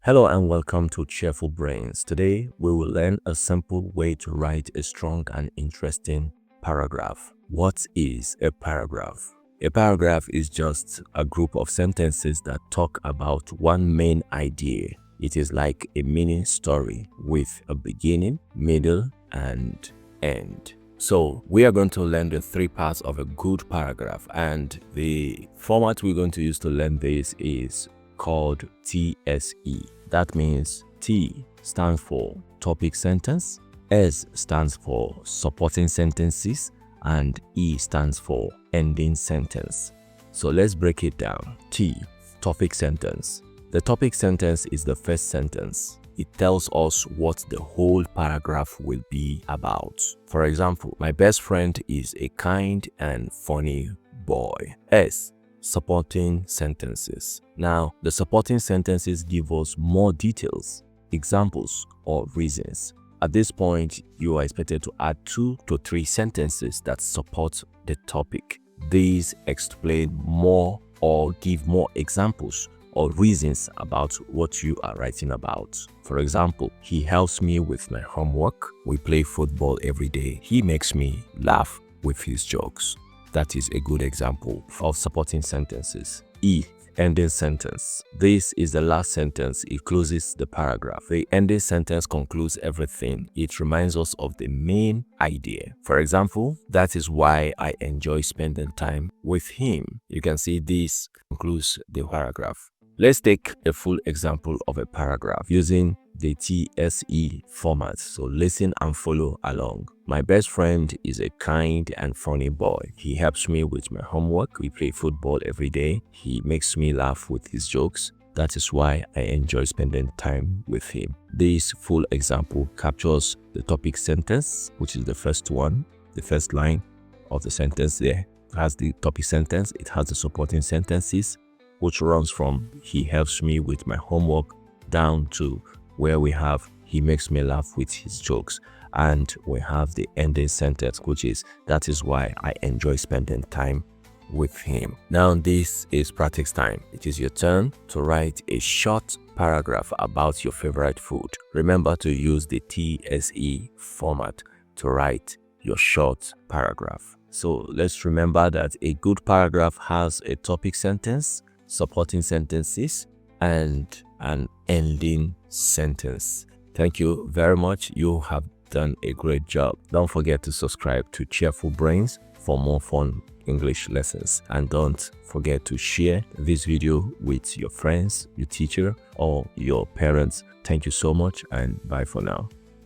Hello and welcome to Cheerful Brains. Today we will learn a simple way to write a strong and interesting paragraph. What is a paragraph? A paragraph is just a group of sentences that talk about one main idea. It is like a mini story with a beginning, middle, and end. So we are going to learn the three parts of a good paragraph, and the format we're going to use to learn this is called TSE. That means T stands for topic sentence, S stands for supporting sentences, and E stands for ending sentence. So let's break it down. T, topic sentence. The topic sentence is the first sentence. It tells us what the whole paragraph will be about. For example, my best friend is a kind and funny boy. S, supporting sentences. Now, the supporting sentences give us more details, examples, or reasons. At this point, you are expected to add 2 to 3 sentences that support the topic. These explain more or give more examples or reasons about what you are writing about. For example, he helps me with my homework. We play football every day. He makes me laugh with his jokes. That is a good example of supporting sentences. E, ending sentence. This is the last sentence. It closes the paragraph. The ending sentence concludes everything. It reminds us of the main idea. For example, that is why I enjoy spending time with him. You can see this concludes the paragraph. Let's take a full example of a paragraph using the TSE format. So listen and follow along. My best friend is a kind and funny boy. He helps me with my homework. We play football every day. He makes me laugh with his jokes. That is why I enjoy spending time with him. This full example captures the topic sentence, which is the first one, the first line of the sentence there. It has the topic sentence. It has the supporting sentences, which runs from he helps me with my homework down to where we have he makes me laugh with his jokes, and we have the ending sentence, which is that is why I enjoy spending time with him. Now this is practice time. It is your turn to write a short paragraph about your favorite food. Remember to use the TSE format to write your short paragraph. So let's remember that a good paragraph has a topic sentence, supporting sentences, and an ending sentence. Thank you very much. You have done a great job. Don't forget to subscribe to Cheerful Brains for more fun English lessons, and don't forget to share this video with your friends, your teacher, or your parents. Thank you so much, and bye for now.